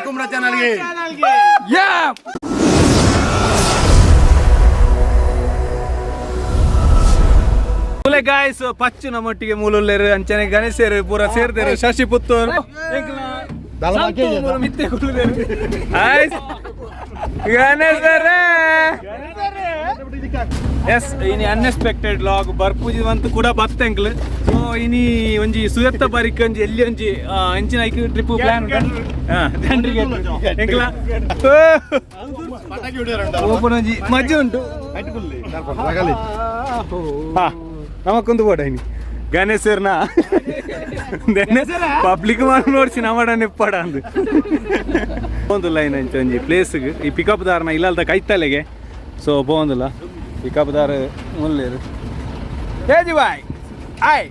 ಕುಂಬ್ರಾ ಚಾನಲ್ಗೆ ಗಾಯ್ಸ್ ಪಚ್ಚು ನಮ್ಮೊಟ್ಟಿಗೆ ಮೂಲರು ಅಂಚನೆ ಗಣೇಶರು ಪೂರ ಸೇರ್ತಾರೆ ಶಶಿ ಪುತ್ತೂರು ಮಿತ್ತೆ ಗಣೇಶರೇ ಎಸ್ ಇನಿ ಅನ್ಎಕ್ಸ್ಪೆಕ್ಟೆಡ್ ಲಾಗ್ ಬರ್ಪೂಜಿ ಅಂತ ಕೂಡ ಬತ್ತಂಕ್ಲು ಸೊ ಇನಿ ಒಂಜಿ ಸುಯತ್ತ ಬಾರಿಕ್ ಒಂಜಿ ಎಲ್ಲಿ ಒಂಜಿ ಅಂಚಿನ ಐಕ್ ಟ್ರಿಪ್ ಪ್ಲಾನ್ ಜನರಿಗೆ ಎಂಕ್ಲ ಓಪನ್ ಒಂಜಿ ಮಜ್ಜೆ ಉಂಟು ನಮಕ್ಕೊಂದು ಬೋಡ ಇನಿ ಗಣೇಶರ್ನ ಪಬ್ಲಿಕ್ ಮಾಡಿ ನೋಡ್ಸಿ ನಮ್ಮಡ ನಿಪ್ಪಡ ಅಂದು ಒಂದು ಲೈನ್ ಅಂಚ ಒಂಜಿ ಪ್ಲೇಸ್ಗೆ ಈ ಪಿಕಪ್ ದಾರನ ಇಲ್ಲಲ್ದ ಕೈತಲೆಗೆ ಸೊ ಬೋಂದಿಲ್ಲ ಪಿಕಪ್ ದಾರ ಮುಲ್ಲೇರು ಹೇಜಿ ಬಾಯ್ ಆಯ್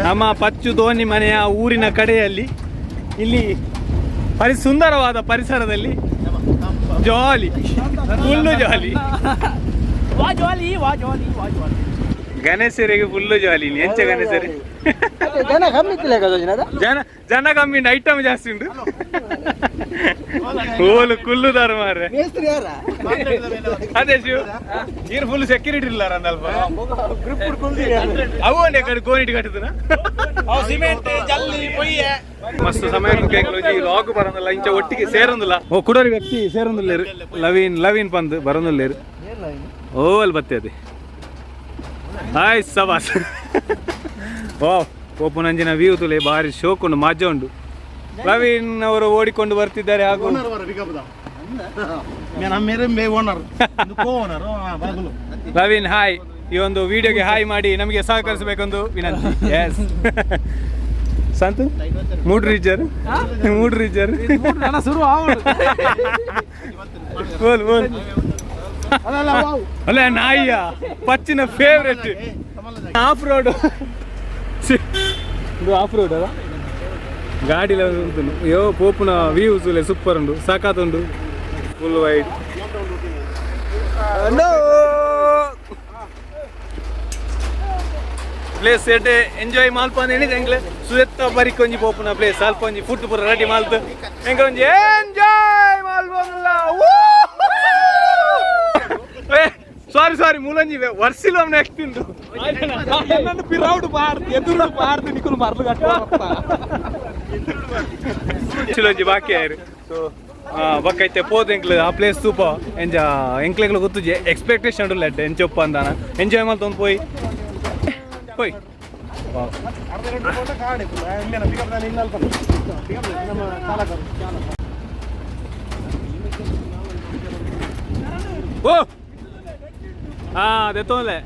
ನಮ್ಮ ಪಚ್ಚು ಧೋನಿ ಮನೆಯ ಊರಿನ ಕಡೆಯಲ್ಲಿ ಇಲ್ಲಿ ಸುಂದರವಾದ ಪರಿಸರದಲ್ಲಿ ಜಾಲಿ ಫುಲ್ಲು ಜಾಲಿ ಗಣೇಶರಿಗೆ ಫುಲ್ಲು ಜಾಲಿ ಎಂಚ ಗಣೇಶರಿ ಜನ ಕಮ್ಮಿ ಉಂಟು ಐಟಮ್ ಜಾಸ್ತಿ ಉಂಟು ಹೋಲು ಕುಲ್ಲುದಾರ ಮಾರ್ರೆ ಅದೇ ಶಿವ್ ನೀರು ಫುಲ್ ಸೆಕ್ಯೂರಿಟಿ ಇಲ್ಲ ಅಲ್ಪ ಅವು ಒಂದೇ ಕಡೆ ಕೋನಿಟ್ ಕಟ್ಟಿದನ ಮಸ್ತ್ ಸಮಯಕ್ಕೆ ಕೇಳೋಜಿ ಲಾಗ್ ಬರೋದಿಲ್ಲ ಇಂಚ ಒಟ್ಟಿಗೆ ಸೇರೊಂದಿಲ್ಲ ಓ ಕುಡೋರಿ ವ್ಯಕ್ತಿ ಸೇರೊಂದಿಲ್ಲ ಲವೀನ್ ಪಂದ್ ಬರೋದಿಲ್ಲ ಓ ಅಲ್ಲಿ ಬತ್ತೆ ಅದೇ ಹಾಯ್ ಸವಾಸ್ ಓ ಓಪನಂಜಿನ ವ್ಯೂ ತುಲೆ ಭಾರಿ ಶೋಕ್ ಉಂಟು ಮಜಾ ಉಂಟು ಲವೀನ್ ಅವರು ಓಡಿಕೊಂಡು ಬರ್ತಿದ್ದಾರೆ ಹಾಗೂ ಲವೀನ್ ಹಾಯ್ ಈ ಒಂದು ವಿಡಿಯೋಗೆ ಹಾಯ್ ಮಾಡಿ ನಮಗೆ ಸಹಕರಿಸಬೇಕೆಂದು ವಿನಂತಿ ಎಸ್ ಸಂತು ಮೂಡ್ ರೀಜರ್ ಅಲ್ಲ ನಾಯಿಯ ಪಚ್ಚಿನ ಫೇವ್ರೆಟ್ ಆಫ್ ರೋಡ್ ಇದು ಆಫ್ ರೋಡ್ ಅಲ್ಲ ಗಾಡಿಲ ಉಂಟು ಅಯ್ಯೋ ಪೋಪುನ ವ್ಯೂಸ್ ಸೂಪರ್ ಉಂಟು ಸಾಕಾತ್ ಉಂಟು ಫುಲ್ ವೈಡ್ ಪ್ಲೇಸ್ ಎಡ್ಡೆ ಎಂಜಾಯ್ ಮಾಲ್ಪ ಹೇಳಿದೆ ಸುಯತ್ತ ಬರಿಕ್ ಒಂಜಿ ಪೋಪುನ ಪ್ಲೇಸ್ ಅಲ್ಪ ಒಂಜಿ ಫುಡ್ ಪೂರ ರೆಡಿ ಮಾಲ್ತು ಹೆಂಗ ಒಂಜಿ ಎಂಜಾಯ್ ಮಾಲ್ಬೋದಿಲ್ಲ ಸಾರಿ ಮೂಲಂಜಿ ವರ್ಷಿಲ್ ಒಮ್ಮೆ ಆಗ್ತಿಂಟು ಪಿರೌಡ್ ಪಾರ್ದು ಎದುರು ಪಾರ್ದು ನಿಕ್ಕಲು ಮರ್ಲು ಕಟ್ಟಿ ಬಾಕಿ ಆಯ್ರು ಸೊ ಬಕ್ಕೈತೆ ಪೋದು ಎಂಕ್ಲು ಆ ಪ್ಲೇಸ್ ತೂಪ ಎಂಕ್ಲೆಗ್ಲು ಗೊತ್ತುಜಿ ಎಕ್ಸ್ಪೆಕ್ಟೇಷನ್ ಉಲ್ಲ ಎಡ್ಡೆ ಎಂಚೊಪ್ಪ ಅಂದಾನ ಎಂಜಾಯ್ ಮಾಡ್ತೊಂದು ಹೋಯ್ ಓ ಅದೇ ತೋಲೆ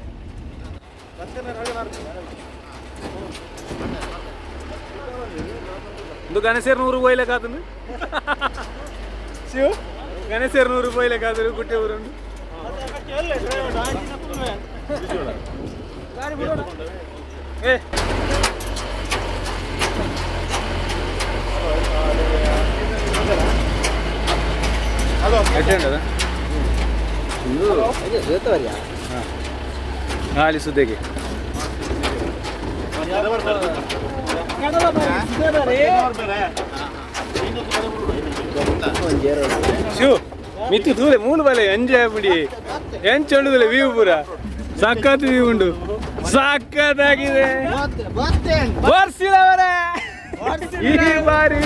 ಇದು ಗಣೇಶರ್ 100 ರೂಪಾಯಿ ಲೆಕ್ಕಾತನು ಶಿವ ಗಣೇಶರ್ 100 ರೂಪಾಯಿ ಲೆಕ್ಕಾದ್ರು ಗುಟ್ಟೆ ಊರುಂಡು ಏ ಗಾಳಿ ಸುದ್ದೆಗೆ ಶಿವ್ ಮಿತ್ತು ತೂಲೆ ಮೂಲ ಬಲೆ ಎಂಜಾಯ್ ಬಿಡಿ ಎಂಚೊಂಡುದಿಲ್ಲ ವ್ಯೂ ಪೂರ ಸಖತ್ ವ್ಯೂ ಉಂಟು ಸಖತ್ತಾಗಿದೆ ವರ್ಷಿಲವರೇ ಈ ಬಾರಿ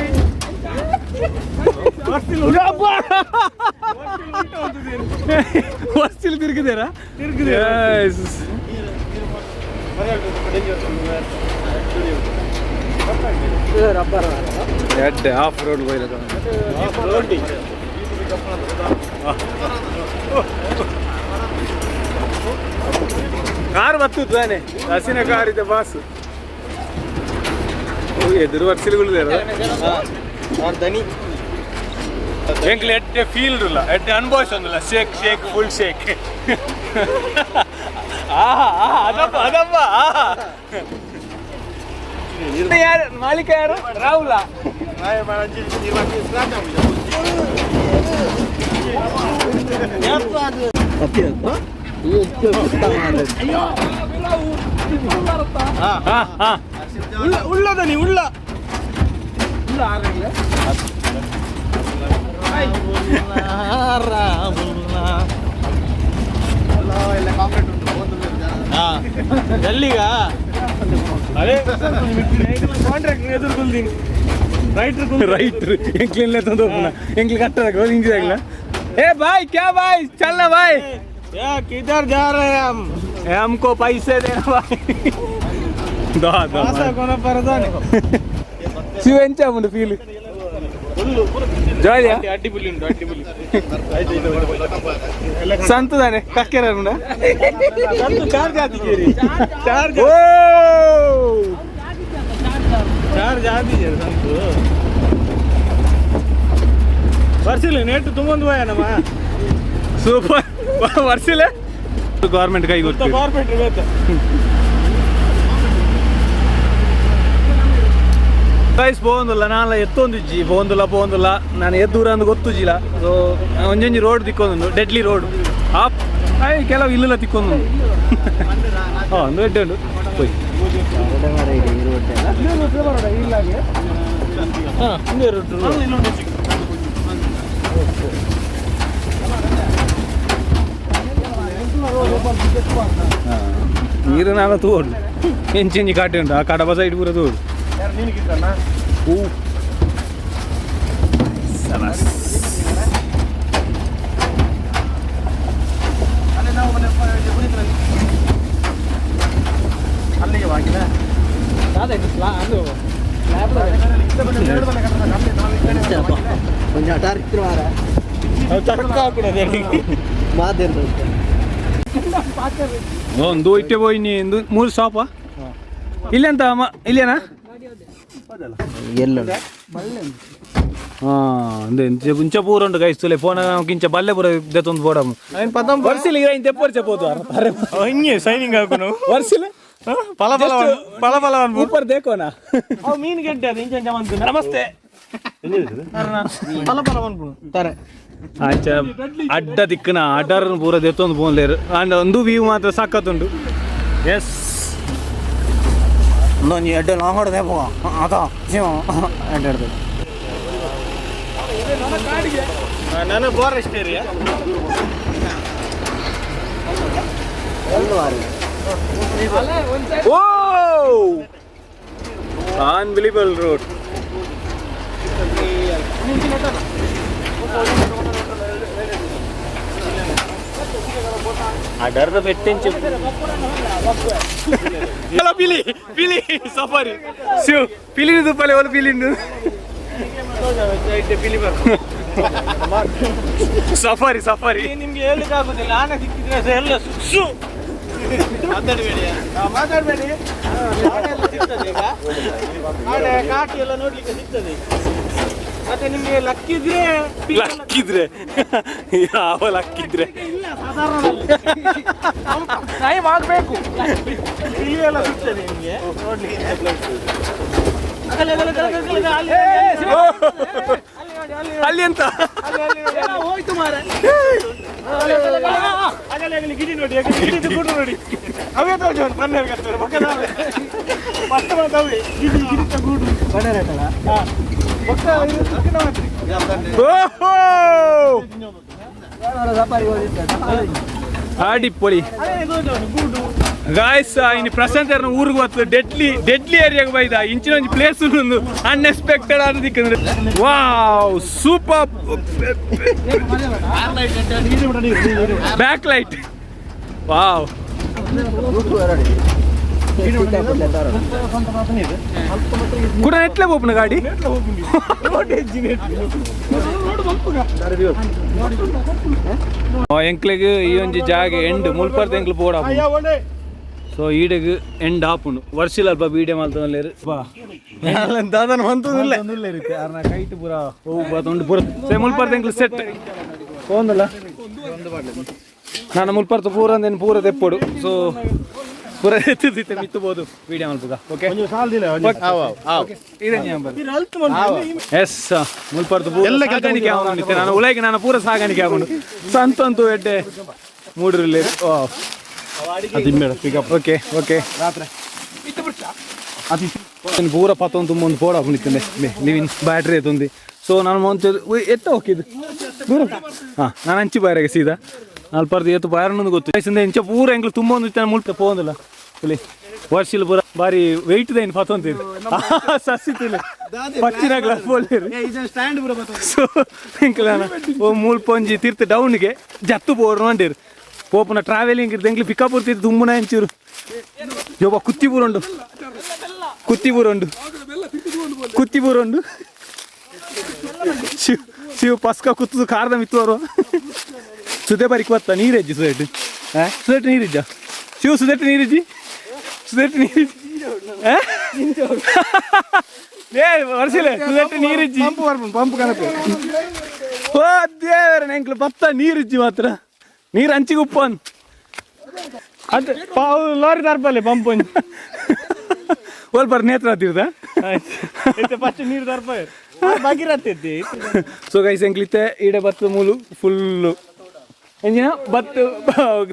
ವರ್ಷಿಲ್ ತಿರುಗಿದಾರಾ ಎಡ್ಡೆ ಆಫ್ ರೋಡ್ ಕಾರ್ ಬರ್ತುತ್ತಾನೆ ಹಸಿನ ಕಾರ್ ಇದೆ ಬಾಸ್ ಎದುರು ವರ್ಷಿಲ್ಗಳಿದಾರ ಎಂಕ್ಲೆ ಎಡ್ಡೆ ಫೀಲ್ ಇಲ್ಲ ಎಡ್ಡೆ ಅನುಭವಿಸೋದಿಲ್ಲ ಶೇಕ್ ಫುಲ್ ಶೇಕ್ ಅದಪ್ಪ ಯಾರು ಮಾಲೀಕ ಯಾರು ರಾಹುಲ ಉಳ್ಳದನಿ ಉಳ್ಳ ಎಲ್ಲಿಗ ಅದೇ ಕಾಂಟ್ರಾಕ್ಟ್ ಎದುರ್ಕೊಳ್ತೀನಿ ರೈಟ್ ಎಂಕ್ಲಿನ್ಲೆ ತಂದು ಎಂಕ್ಲಿ ಕಟ್ಟದಾಗ ಹಿಂಗಿದಾಗಲ್ಲ ए भाई क्या भाई चलना भाई या किधर जा रहे हैं हम हमको पैसे देना भाई दो आशा कोना परदाने शिव ಎಂಚಾ ಮುಂದೆ ಫೀಲ್ ಜಾಲಿಯಾ ಅಡ್ಡಿಪುಲಿ ಉಂಟು ಅಡ್ಡಿಪುಲಿ ಸಂತದಾನೆ ಕಕ್ಕೆರ ಮುಂದೆ Santu charge ಆದಿದ್ದೀರಿ charge O charge ಆದಿದ್ದೀರಿ Santu ವರ್ಷಿಲ್ಲ ನೆಟ್ಟು ತುಂಬೊಂದು ನಮ್ಮ ಸೂಪರ್ ವರ್ಷಿಲ್ಲ ಗೌರ್ಮೆಂಟ್ ಕೈ ಗೊತ್ತು ಗೌರ್ಮೆಂಟ್ ಇವತ್ತು ಗೈಸ್ ಪೋಂದುಲ್ಲ ನಾಳೆ ಎತ್ತೊಂದಿಜ್ಜಿ ಪೋಂದುಲ್ಲ ನಾನು ಎದ್ದೂರ ಅಂದು ಗೊತ್ತುಜಿಲ್ಲ ಸೊ ಒಂಜೊಂಜಿ ರೋಡ್ ತಿಕ್ಕೊಂದು ಡೆಡ್ಲಿ ರೋಡ್ ಆಪ್ ಕೆಲವು ಇಲ್ಲೆಲ್ಲ ತಿಕ್ಕೊಂದು ಒಂದು ಎಡ್ಡೆ ಉಂಟು ಹೋಯ್ ನೀರು ನಾನು ತೋಡು ಎಂಚೆಂಜಿ ಕಾಟೆ ಉಂಟು ಆ ಕಡಬ ಸೈಡ್ ಪೂರ ತೋಡು ಅಲ್ಲಿಗೆ ಬಾಗಿಲ ಕೊಂಚ ಟಾರ್ಕ್ ಒಂದು ಇಟ್ಟೆ ಹೋಯ್ನಿ ಮೂರು ಸ್ಟಾಪ ಇಲ್ಲಿ ಅಂತ ಇಲ್ಲೇನಾ ಎಲ್ಲ ಇಂಚ ಪೂರ ಉಂಟು ಗೈಸ್ತುಲೆ ಫೋನ್ ಇಂಚ ಬಲ್ಲೆ ಪೂರ ದೆತ್ತೊಂದು ಪೋಡ ವರ್ಷಿಲ್ಲ ಈಗ ಇಂತ ಎಪ್ಪರ್ಚೆ ಪೋದು ಹಿಂಗೆ ಸೈನಿಂಗ್ ಹಾಕೋನು ವರ್ಷಿಲ್ಲ ಫಲ ಊಪರ್ ದೇಕೋನಾ ಮೀನು ಗೆಡ್ಡೆ ಅದು ಇಂಚ ನಮಸ್ತೆ ಫಲ ತಾರೆ ಆಚ ಅಡ್ಡ ದಿಕ್ಕನ ಅಡ್ಡರ್ ಪೂರ ದೆತ್ತೊಂದು ಫೋನ್ಲೇರು ಅಂಡ್ ಒಂದು ವ್ಯೂ ಮಾತ್ರ ಸಖತ್ತುಂಟು ಎಸ್ ಒಂದೊಂದು ಎಡ್ಡೆ ನಾವು ಹೊಡೆದೆ ಪೋ ಅದ ಎಡ್ಡೆ ನನ್ನ ಫಾರೆಸ್ಟ್ ಏರಿಯಾ ಓ ಅನ್ಬಿಲೀವಬಲ್ ರೋಡ್ ಅಡರ್ದ ಬೆಟ್ಟೆಂಚು ಪಿಲಿ ಪಿಲಿ ಸಫಾರಿ ಶಿವ್ ಪಿಲಿದು ಪಲೆ ಒಂದು ಪಿಲಿಂದು ಸಫಾರಿ ಸಫಾರಿ ನಿಮ್ಗೆ ಹೇಳಲಿಕ್ಕೆ ಆಗುದಿಲ್ಲ ಆನೆ ಸಿಕ್ಕಿದ್ರೆ ಎಲ್ಲ ಸುಸು ಮಾತಾಡಬೇಡಿ ಸಿಗ್ತದೆ ಈಗ ಆನೆ ಕಾಟಿ ಎಲ್ಲ ನೋಡ್ಲಿಕ್ಕೆ ಸಿಗ್ತದೆ ಮತ್ತೆ ನಿಮ್ಗೆ ಲಕ್ಕಿದ್ರೆ ಯಾವ ಲಕ್ಕಿದ್ರೆ ಇಲ್ಲ ಸಾಧಾರಣ ಟೈಮ್ ಆಗಬೇಕು ಇಲ್ಲಿ ಎಲ್ಲ ಸಿಗ್ತದೆ ನಿಮಗೆ ನೋಡ್ಲಿಕ್ಕೆ ಅಲ್ಲಿ ಅಂತ ಹೋಯ್ತು ಮಾರ ಗಿಡಿ ನೋಡಿ ಗಿಡಿ ಕೂಡ ನೋಡಿ ಅವೇ ತೋಜ ಮೊನ್ನೆ ಪಕ್ಕದ ಮಸ್ತ್ ಮಾತಾವೆ ಗಿಡಿ ಗಿಡಿ ಗೂಡು ಬಡರೇಟಲ್ಲ ಆಡಿಪ್ಪೊಳಿ ಗಾಯ್ಸ್ ಇನ್ನು ಪ್ರಶಾಂತ್ ಊರಿಗೆ ಹೋಗ್ತದೆ ಡೆಡ್ಲಿ ಏರಿಯಾಗೆ ಬೈದ ಇಂಚಿನೊಂದು ಪ್ಲೇಸ್ ಒಂದು ಅನ್ಎಕ್ಸ್ಪೆಕ್ಟೆಡ್ ಆದದಿಕ್ಕಂದ್ರೆ wow super back light wow ಕೂಡ ಎಟ್ಲೆ ಹೋಗ್ನ ಗಾಡಿ ಎಂಕ್ಲೆಗ್ ಈ ಒಂಜಿ ಜಾಗ ಎಂಡ್ ಮುಲ್ಪರ್ದ ಎಂಕ್ಲು ಪೋಡ ಸೊ ಈಡೆಗ್ ಎಂಡ್ ಆಪುಂಡು ವರ್ಷಿಲ್ ಅಲ್ಪ ಬೀಡಿಯಂ ಅಲ್ತೊಂದುಲ್ಲೆರ್ ದಾದನ ಮಂತುದಿಲ್ಲ ಕೈಟ್ ಪೂರ ಹೋಗ್ಬಾರ್ದು ಪೂರ ಮುಲ್ಪರ್ದ ಎಂಕ್ಲು ಸೆಟ್ ಹೋಂದಲ್ಲ ನಾನು ಮುಲ್ಪರ್ತ ಪೂರ ಅಂದೇನು ಪೂರ ತೆಪ್ಪೊಡು ಸೊ ಪೂರ ಎತ್ತಿದ್ದಿತ್ತೆ ಮಿತ್ತಬಹುದು ವಿಡಿಯೋ ಮಲ್ಪುಗ ಓಕೆ ಒಂದು ಸಾಲ ದಿಲ್ಲ ಇದೆ ಎಸ್ ಮುಲ್ಪರ್ದು ಎಲ್ಲ ಸಾಗಾಣಿಕೆ ಆಗೋಣಿತ್ತೆ ನಾನು ಉಳಗೆ ನಾನು ಪೂರ ಸಾಗಾಣಿಕೆ ಆಗೋಣ ಸಂತಂತು ಎಡ್ಡೆ ಮೂಡ್ರಲ್ಲಿ ಓಕೆ ಓಕೆ ಅದು ಪೂರ ಪತ್ತೊಂದು ತುಂಬ ಪೋಡ ಹಾಕೊಂಡಿದ್ದೆ ನೀವಿನ್ ಬ್ಯಾಟ್ರಿ ಎತ್ತೊಂದು ಸೊ ನಾನು ಮುಂಚೆ ಎತ್ತ ಹೋಗಿದ್ದು ದೂರ ಹಾಂ ನಾನು ಹಂಚಿ ಬಾಯಿಗೆ ಸೀದಾ ನಾಲ್ಪರ್ದು ಎತ್ತು ಬಾರನ್ನೊಂದು ಗೊತ್ತು ವಯಸ್ಸಿಂದ ಇಂಚ ಪೂರ ಎಂಗ್ಲು ತುಂಬ ಒಂದು ಇತ್ತು ಮುಳ್ತ ಪೋಂದಿಲ್ಲ ಇಲ್ಲಿ ವರ್ಷಿಲ್ ಪೂರ ಬಾರಿ ವೆಯ್ಟ್ ದೇನು ಪತ್ತೊಂತೀರಿ ಸಸಿತಿಲ್ಲ ಪಚ್ಚಿನಾಗ್ಲ ಪೋಲಿರಿ ಸೊ ಎಂಕ್ಲ ಓ ಮೂಲ್ ಪೊಂಜಿ ತೀರ್ಥ ಡೌನ್ಗೆ ಜತ್ತು ಬೋರ್ ನೋಡಿರಿ ಪೋಪನ ಟ್ರಾವೆಲಿಂಗ್ ಇರ್ದು ಎಂಗ್ಲು ಪಿಕಪ್ ಇರ್ತಿದ್ದು ತುಂಬನ ಹೆಂಚಿರು ಯೋಬ ಕುತ್ತಿಬೂರುಂಡು ಕುತ್ತಿಬೂರುಂಡು ಶಿವ ಪಸ್ಕ ಕುತ್ತದು ಕಾರ್ದ ಮಿತ್ತವರು ಸುದೆ ಬರಿಕ್ ಬತ್ತ ನೀರಜ್ಜಿ ಸುದೇಟ್ ಸುದೇಟ್ ನೀರಿಜ್ಜ ಶಿವ ಸುದೇಟ್ ನೀರಿಜ್ಜಿ ಏ ವರ್ಷಿಲೆ ಸುದೇಟ್ ನೀರಿಜ್ಜಿ ಪಂಪ್ ಕನಪೆ ಓ ದೇವರ ಎಂಕ್ಲು ಬತ್ತ ನೀರಿಜ್ಜಿ ಮಾತ್ರ ನೀರು ಹಂಚಿಗೆ ಉಪ್ಪನ್ ಅದು ಲಾರಿ ತರ್ಪಲ್ಲಿ ಪಂಪ್ ಓಲ್ ನೇತ್ರ ಹತ್ತಿರದ ಫಸ್ಟ್ ನೀರು ತರ್ಪ ಬಾಗಿರತ್ತೈತಿ ಸೊ ಗೈಸ್ ಎಂಕ್ಲಿತ್ತೆ ಈಡೆ ಬತ್ತ ಮೂಲು ಫುಲ್ಲು ಎಂಜಿನ ಬತ್ತು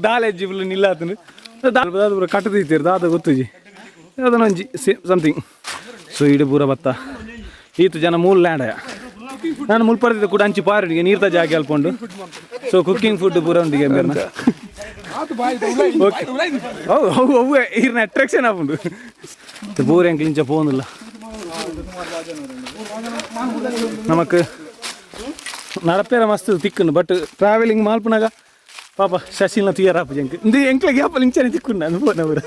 ದಾಲೆಜ್ಜಿ ಫುಲ್ ನಿಲ್ಲಾತನು ದಾದ ಕಟ್ಟದಿತ್ತೀರಿ ದಾದ ಗೊತ್ತುಜಿ ಅದನ್ನೊಂಜಿ ಸಮಥಿಂಗ್ ಸೊ ಈಡೆ ಪೂರ ಬತ್ತ ಈತು ಜನ ಮೂಲ ಲ್ಯಾಂಡ ನಾನು ಮುಲ್ಪರ್ದಿದ್ದೆ ಕೂಡ ಹಂಚಿ ಪಾರಿಗೆ ನೀರ್ತ ಜಾಗ ಅಲ್ಕೊಂಡು ಸೊ ಕುಕ್ಕಿಂಗ್ ಫುಡ್ ಪೂರ ಉಂಡಿಗೆ ಮೇರ್ನ ಅವು ಈರ್ನ ಅಟ್ರಾಕ್ಷನ್ ಆಗುಂಡು ಪೂರ ಎಂಕ್ಲಿಂಚ ಪೋಂದಿಲ್ಲ ನಮಕ್ ನಡಪೇರ ಮಸ್ತ್ ತಿಕ್ಕುಂಡು ಬಟ್ ಟ್ರಾವೆಲಿಂಗ್ ಮಾಲ್ಪನಾಗ ಪಾಪ ಶಶಿಲ್ನ ತುಯ್ಯಾರಪ್ಪ ಜಂಕ್ ಇಂದು ಎಂಕ್ಲ ಗ್ಯಾಪಲ್ಲಿ ಇಂಚನೆ ತಿಕ್ಕೊಂಡು ನಾನು ಪೋನವ್ರ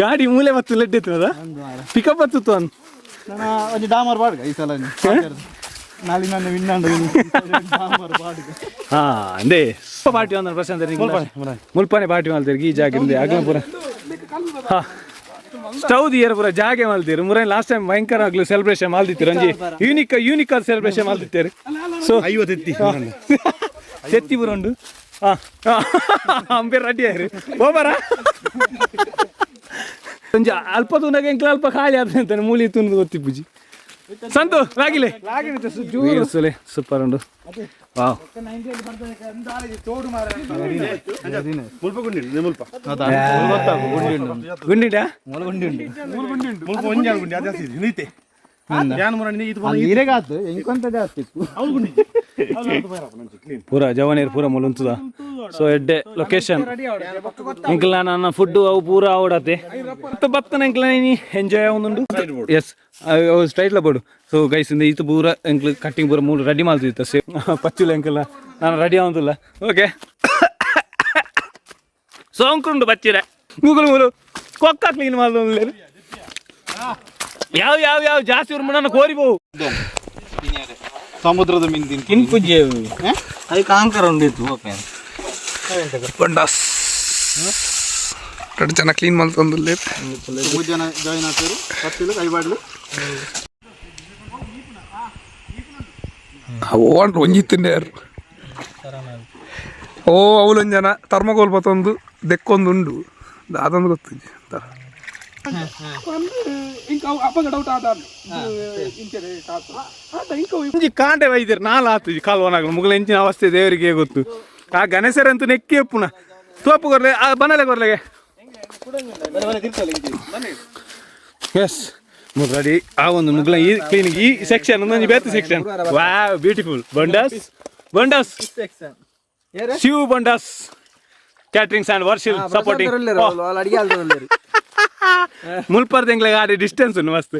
ಗಾಡಿ ಮೂಲೆ ಮತ್ತು ಲೆಡ್ ಎತ್ತದ ಪಿಕಪ್ ಹತ್ತಿತ್ತು ಅನ್ ಒಂದು ಡಾಮರ್ ಬಾಡ್ಗ ಈ ಸಲ ನಾಳೆ ನಾನು ವಿನ್ನಾಂಡು ಹಾ ಅಂದೇ ಪಾರ್ಟಿ ಒಂದ ಪ್ರಶಾಂತ್ ಮುಲ್ಪನೆ ಪಾರ್ಟಿ ಮಾಡ್ತೀರಿ ಈ ಜಾಗ ಆಗ್ಲ ಪೂರ ಹಾ ಸ್ಟವ್ ದಿಯರ್ ಪೂರ ಜಾಗೆ ಮಾಡ್ತೀರಿ ಮುರೇ ಲಾಸ್ಟ್ ಟೈಮ್ ಭಯಂಕರ ಆಗ್ಲು ಸೆಲೆಬ್ರೇಷನ್ ಮಾಡ್ತಿರ್ತೀರಿ ಒಂಜಿ ಯೂನಿಕ್ ಆದ ಸೆಲೆಬ್ರೇಷನ್ ಮಾಡ್ತಿರ್ತೀರಿ ಸೊ 50 ಎತ್ತಿ ಪೂರ ಉಂಡು ಅಂಬೇರ್ ರೆಡಿ ಆಯ್ರಿ ಹೋಬಾರ ಒಂಜಿ ಅಲ್ಪ ತುನಾಗ ಎಂಕ್ಲ ಅಲ್ಪ ಖಾಲಿ ಆದ್ರೆ ಅಂತಾನೆ ಮೂಲಿ ತುನ್ದು ಗೊತ್ತಿಪ್ಪುಜಿ ಸಂತು ರಾಗಿಲೆ ಸೂಪರ್ ಉಂಡು ವಾವ್ ಗುಂಡಿಂಡಾ ಪೂರ ಜವಾನೇರ್ ಪೂರ ಮುಲುಂತದ ಸೊ ಎಡ್ಡೆ ಲೊಕೇಶನ್ ಎಂಕ್ಲ ನನ್ನ ಫುಡ್ ಅವು ಪೂರ ಆವಡತೆ ಬತ್ತನ ಎಂಕ್ಲ ಎಂಜಾಯ್ ಆವೊಂದುಂಡು ಎಸ್ ಸ್ಟ್ರೈಟ್ ಬೋಡು ಸೊ ಗೈಸ್ ಇಂದ ಈತು ಪೂರ ಎಂಕ್ಲು ಕಟ್ಟಿಂಗ್ ಪೂರ ಮೂರು ರೆಡಿ ಮಾಡ್ತಿತ್ತ ಸೇಮ್ ಪಚ್ಚಿಲ್ಲ ಎಂಕಲ್ಲ ನಾನು ರೆಡಿ ಆಗೋದಿಲ್ಲ ಓಕೆ ಸೋಂಕುಂಡು ಬಚ್ಚಿರೆ ಗೂಗಲ್ ಮೂಲು ಕೊಕ್ಕ ಕ್ಲೀನ್ ಮಾಡೋದು ಯಾವ ಜಾಸ್ತಿ ಉರ್ಮಣ ಕೋರಿಬೋವು ಸಮುದ್ರದ ಮೀನು ಕಿನ್ಪುಜ್ಜಿ ಅದು ಕಾಂಕರ ಉಂಡಿತ್ತು ಬಂಡಾಸ್ ಎರಡು ಜನ ಕ್ಲೀನ್ ಮಾಡ್ತಂದ್ರೆ ಮೂರು ಜನ ಜಾಯಿನ್ ಆಗ್ತಾರೆ ಹತ್ತಿಲ್ಲ ಕೈ ಬಾಡ್ಲು ಓನ್ ಒಂಜಿತ್ತಿಂಡೆ ಯಾರು ಓ ಅವಲೊಂದು ಜನ ಥರ್ಮಕೋಲ್ ಬತ್ತೊಂದು ದೆಕ್ಕೊಂದುಂಡು ಅದೊಂದು ಗೊತ್ತಿದ್ದೆ ಕಾಂಟೆ ವೈದ್ಯರು ನಾಲ್ ಆತು ಕಾಲ್ವನಾಗ ಮುಗಲ ಎಂಚಿನ ಅವಸ್ಥೆ ದೇವರಿಗೆ ಗೊತ್ತು ಆ ಗಣೇಶರಂತೂ ನೆಕ್ಕಿ ಪುನಃ ತೋಪು ಕೊರ್ಲೆ ಬನಲೆ ಕೊರ್ಲೆಗೆ ಎಸ್ ರೆಡಿ ಆ ಒಂದು ಮುಗ್ಲ ಈ ಕ್ಲೀನಿಂಗ್ ಈ ಸೆಕ್ಷನ್ ಒಂದೊಂದು ಬೇರೆ ಸೆಕ್ಷನ್ ವಾ ಬ್ಯೂಟಿಫುಲ್ ಬಂಡಾಸ್ ಶಿವ್ ಬಂಡಾಸ್ ಕ್ಯಾಟ್ರಿಂಗ್ಸ್ ಆ್ಯಂಡ್ ವರ್ಷಿಲ್ ಸಪೋರ್ಟಿಂಗ್ ಮುಲ್ಪರ್ ತಿಂಗ್ಳಿಗೆ ಆಡಿ ಡಿಸ್ಟೆನ್ಸ್ ಮಸ್ತ್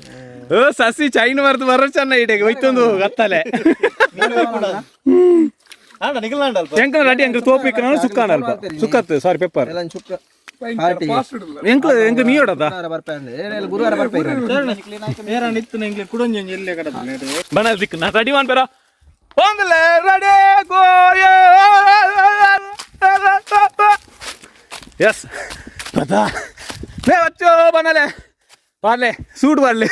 ಸಸಿ ಚೈನ್ ಮರ್ದು ಬರೋ ಚೆನ್ನ ಇಡೆಗೆ ಹೋಯ್ತೊಂದು ಗತ್ತಲೆ ಎಂಕಲ್ ರೆಡಿ ಎಂಕಲ್ ತೋಪಿಕ್ ನಾನು ಸುಕ್ಕಾನ ಅಲ್ಪ ಸುಕ್ಕತ್ತು ಸಾರಿ ಪೆಪ್ಪರ್ ಎಂಕಲ್ ನೀ ಹೊಡದ ಬನಲ್ ದಿಕ್ಕು ನಾ ರೆಡಿ ಮಾಡ್ಬೇರ ಹೋಗಲೇ ರೆಡಿ ಗೋಯ ಎಸ್ ಪತಾ ಲೇ ಬಚ್ಚೋ ಬನಲೆ ಬಾರ್ಲೆ ಸೂಟ್ ಬಾರ್ಲೆ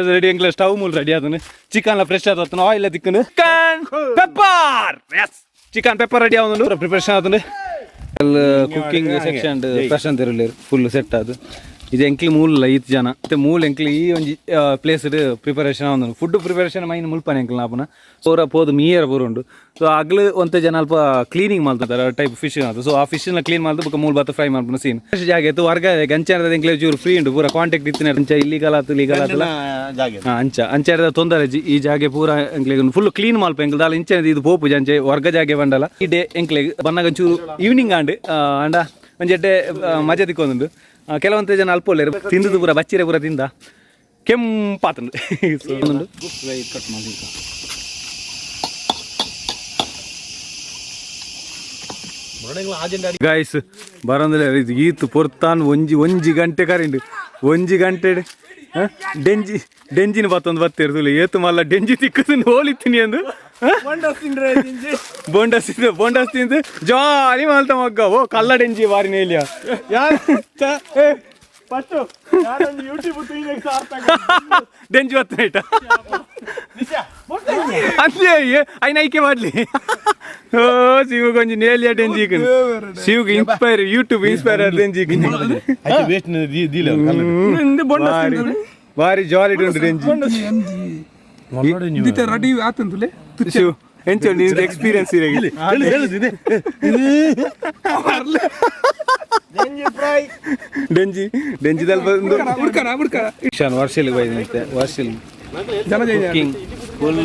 ರೆಡಿ ಎಂಗ್ಲ ಸ್ಟವ್ ಮೂಲ ರೆಡಿ ಆದನು ಚಿಕನ್ ಫ್ರೆಶ್ ಆದನು ಆಯಿಲ್ ತಿಕ್ಕನು ಚಿಕನ್ ಪೆಪ್ಪರ್ ಎಸ್ ಚಿಕನ್ ಪೆಪ್ಪರ್ ರೆಡಿ ಆದನು ಪ್ರಿಪರೇಷನ್ ಆದನು ಕುಕ್ಕಿಂಗ್ ಸೆಕ್ಷನ್ ಪ್ರಶಾಂತ್ ಇರಲಿ ಫುಲ್ ಸೆಟ್ ಅದು ಇದು ಎಂಕ್ಲಿ ಮೂಲ 5 ಜನ ಮತ್ತೆ ಮೂಲ ಎಂಕ್ಲಿ ಈ ಒಂಜಿ ಪ್ಲೇಸ್ ಪ್ರಿಪರೇಷನ್ ಆವೊಂದು ಫುಡ್ ಪ್ರಿಪರೇಷನ್ ಮೈನ್ ಮುಲ್ಪನೆ ಎಂಕ್ಲಿ ನಾಪನ ಸೋರ ಪೋದು ಮೀಯರ ಬರುಂಡು ಸೊ ಆಗ್ಲು ಒಂತೆ ಜನ ಅಲ್ಪ ಕ್ಲೀನಿಂಗ್ ಮಾಡ್ತಾರೆ ಟೈಪ್ ಫಿಶ್ ಅದು ಸೊ ಆ ಫಿಶ್ನ ಕ್ಲೀನ್ ಮಾಡ್ದು ಬೊಕ ಮೂಲ ಬಾತ್ ಫ್ರೈ ಮಾಡ್ಪುನ ಸೀನ್ ಜಾಗ ಇತ್ತು ವರ್ಗ ಅಂಚಾರದ ಎಂಕ್ಲೆ ಚೂರು ಫ್ರೀ ಉಂಡು ಪೂರ ಕಾಂಟ್ಯಾಕ್ಟ್ ಇತ್ತಿನ ಅಂಚ ಇಲ್ಲಿಗಲ್ ಆತು ಲೀಗಲ್ ಆತಲ್ಲ ಅಂಚಾರದ ತೊಂದರೆ ಈ ಜಾಗೆ ಪೂರ ಎಂಕ್ಲೆ ಫುಲ್ ಕ್ಲೀನ್ ಮಾಡ್ಪ ಎಂಕ್ಲೆ ದಾಲ ಇಂಚ ಇದು ಪೋಪು ಅಂಚೆ ವರ್ಗ ಜಾಗೆ ಬಂಡಲ್ಲ ಈ ಡೇ ಎಂಕ್ಲೆ ಬನ್ನಾಗ ಒಂಚೂರು ಈವ್ನಿಂಗ್ ಅಂಡ ಒಂಜೆಡ್ಡೆ ಮಜಾ ತಿಕ್ಕೊಂದುಂಡು ಕೆಲವಂತ ಜನ ಅಲ್ಪ ಒಳ್ಳೆ ತಿಂದು ಪೂರ ಬಚ್ಚಿರೆ ಪೂರ ತಿಂದ ಕೆಂಪಾತಂದು ಕಟ್ ಮಾಡಿ ಗಾಯ್ಸ್ ಬರಂದ್ರೆ ಇದು ಈತು ಪೊರ್ತಾನ್ ಒಂಜಿ ಗಂಟೆ ಕರೆಂಡು ಒಂಜಿ ಗಂಟೆ ಡೆಂಜಿನ ಬತ್ತೊಂದು ಬತ್ತಿರ್ದು ಏತು ಮಲ್ಲ ಡೆಂಜಿ ತಿಕ್ಕದು ಹೋಲಿತ್ತೀನಿ ಅಂದು ಬೋಂಡಸ್ ತಿಂದು ಜಾಲಿ ಮಾಲ್ತ ಮಗ್ಗ ಓ ಕಲ್ಲ ಡೆಂಜಿ ಬಾರಿ ನೇಲಿಯ ಯಾರು ಡೆಂಜಿ ಬತ್ತ ಆಯ್ತಾ ಅಂತೆ ಐನ ಐಕೆ ಮಾಡ್ಲಿ ಓ ಶಿವ ಕೊಂಚ ನೇಲಿಯ ಡೆಂಜಿ ಶಿವಗೆ ಇನ್ಸ್ಪೈರ್ ಯೂಟ್ಯೂಬ್ ಇನ್ಸ್ಪೈರ್ ಡೆಂಜಿ ಬಾರಿ ಜಾಲಿ ಉಂಟು ಡೆಂಜಿ ರೆಡಿ ಆತಂತಲೇ ಶಿವ ಎಂಚ ನಿಂದು ಎಕ್ಸ್ಪೀರಿಯನ್ಸ್ ಇರಲಿ ಡೆಂಜಿ ಸ್ವಲ್ಪ ವರ್ಷಲಿ ಬೈದಂತೆ ವರ್ಷಲಿ ಕುಕಿಂಗ್ ಫುಲ್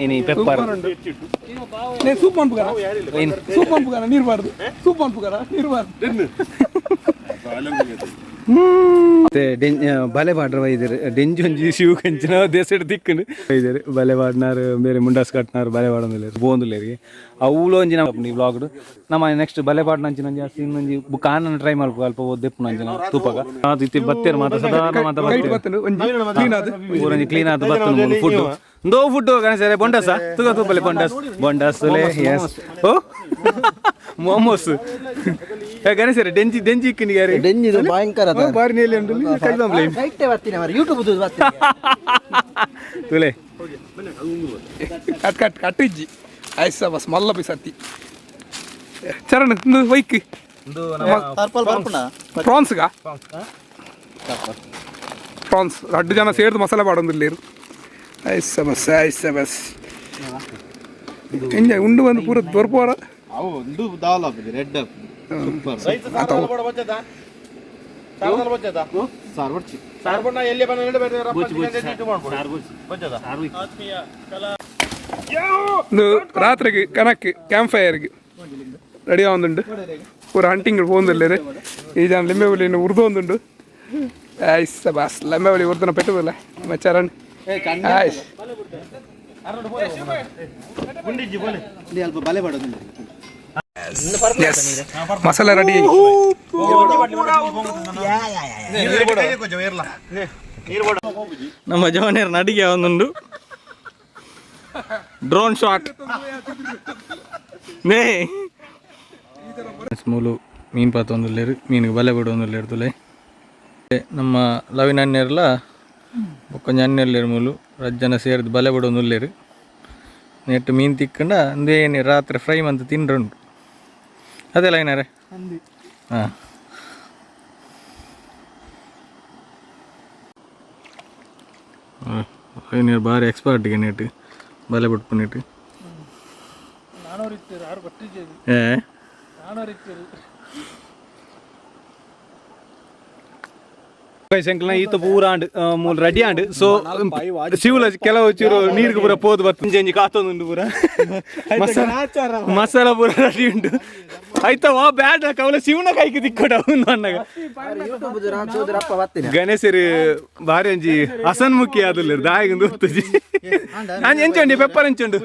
ಏನಿ ಪೆಪ್ಪರ್ ಸೂಪ್ ಅನ್ಪುಗಾರ ನೀರ್ಬಾರ್ದು ಸೂಪ್ ಅನ್ಪುಗಾರ ನೀರ್ಬಾರ್ದು ಮತ್ತೆ ಬಲೆ ಬಾಡ್ರ ಬೈದಾರೆ ಡೆಂಜಿ ಒಂಜಿ ಶಿವ ಕಂಚಿನ ದೇಸಡ್ ತಿಕ್ಕಂಡು ಬೈದಾರೆ ಬಲೆ ಬಾಡ್ನಾರು ಬೇರೆ ಮುಂಡಾಸ್ ಕಟ್ನಾರು ಬಲೆ ಬಾಡೋದಿಲ್ಲ ಬೋಂದುಲೇರಿಗೆ ಅವಳು ಒಂಜಿ ನಮ್ಮ ವ್ಲಾಗ್ ನಮ್ಮ ನೆಕ್ಸ್ಟ್ ಬಲೆ ಬಾಡ್ನ ಅಂಚಿನ ಜಾಸ್ತಿ ಇನ್ನೊಂಜಿ ಕಾನನ್ನು ಟ್ರೈ ಮಾಡ್ಕೊ ಅಲ್ಪ ದೆಪ್ಪುನ ಅಂಚಿನ ತೂಪಗ ಅದು ಇತ್ತಿ ಬತ್ತೇರು ಮಾತ ಸಾಧಾರಣ ಮಾತ ಬರ್ತೇವೆ ಕ್ಲೀನ್ ಆದ ಬರ್ತೇನೆ ಫುಡ್ ದೋ ಫುಡ್ ಗಣೇಶ ಬೊಂಡಸ ತುಗ ತೂಪಲೆ ಬೊಂಡಸ್ ಎಸ್ ಓ ಮೋಮೋಸ್ ಗಣೇಶ ಡೆಂಜಿ ಇಕ್ಕಿನಿಗೆ ಡೆಂಜಿ ಭಯಂಕರ ಬಾರಿ ನೇಲಿ ಉಂಟು ಯೂಟ್ಯೂಬ್ ತುಲೆ ಕಟ್ಟಿಜ್ಜಿ ಐಸ ಬಸ್ ಮಲ್ಲ ಬಿಸತ್ತಿ ಚರಣ್ ವೈಕ್ ಪ್ರಾನ್ಸ್ಗಾ ಪ್ರಾನ್ಸ್ 2 ಜನ ಸೇರಿದು ಮಸಾಲೆ ಬಾಡೊಂದಿಲ್ಲೇರು ಐಸ ಬಸ್ ಎಂಜಾಯ್ ಉಂಡು ಬಂದು ಪೂರ ದೊರ್ಪೋರ ರಾತ್ರಿಗೆ ಕನಕ್ಕೆ ಕ್ಯಾಂಪ್ ಫೈರ್ಗೆ ರೆಡಿ ಆವೊಂದುಂಡು ಪೂರ ಹಂಟಿಂಗ್ ಪೋಂದಿಲ್ಲೇರು ಈ ಜನ ಲಿಂಬೆ ಹುಲಿನ ಉರ್ದೊಂದುಂಡು ಐಸ ಬಾಸ್ ಲಿಂಬೆ ಹುಲಿ ಉರ್ದನ ಪೆಟ್ಟುದಿಲ್ಲ ಮಚ್ಚರನ್ ಆಯ್ಸ್ ಮಸಾಲೆ ರೆಡಿ ನಮ್ಮ ಜವನೇರ್ ನಡಿಗೆ ಒಂದುಂಡು ಡ್ರೋನ್ ಶಾಟ್ ನೇ ಮೂಲು ಮೀನು ಪಾತ ಒಂದಿಲ್ಲೇರು ಮೀನಿಗೆ ಬಲೆ ಬಿಡು ಒಂದಿಲ್ಲೇರು ತುಲೆ ನಮ್ಮ ಲವಿನ ಅನ್ಯರ್ಲ ಕೊಂಚ ಅನ್ಯರ್ಲೇರು ಮೂಲು ರಜ್ಜನ ಸೇರಿದು ಬಲೆ ಬಿಡು ಒಂದಿಲ್ಲೇರು ನೆಟ್ಟು ಮೀನು ತಿಕ್ಕಂಡ ಅಂದೇನು ರಾತ್ರಿ ಫ್ರೈ ಮಂತ್ ತಿಂಡ್ರುಂಡು ಅದೆಲ್ಲ ಏನಾರೆ ಹಾಂ ನೀರು ಭಾರಿ ಎಕ್ಸ್ಪರ್ಟ್ಗೆ ನೆಟ್ಟು ಬಲೆ ಬಿಟ್ಬಿಟ್ಟು ಏ ಸಂಕಲನ ಈತ ಪೂರ ಆಂಡ್ ಮೂಲ ರೆಡಿ ಆಂಡ್ ಸೊ ಶಿವಲ ಕೆಲವು ಚೂರು ನೀರಿಗೆ ಪೂರ ಪೋದು ಬರ್ತಂಜಿ ಕಾತೊಂದುಂಡು ಪೂರ ಮಸಾಲ ಪೂರ ರೆಡಿ ಉಂಟು ಆಯ್ತಾ ವಾ ಬ್ಯಾಡ್ ಕವಲ ಶಿವನ ಕೈಗೆ ತಿಕ್ಕೊಡ ಅವನು ಅನ್ನಾಗ ಗಣೇಶರು ಭಾರಿ ಒಂಜಿ ಹಸನ್ಮುಖಿ ಆದುಲ್ಲ ದಾಯಿಗೊಂದು ಗೊತ್ತಜಿ ನಾನು ಎಂಚಂಡಿ ಪೆಪ್ಪರ್ ಎಂಚುಂಡು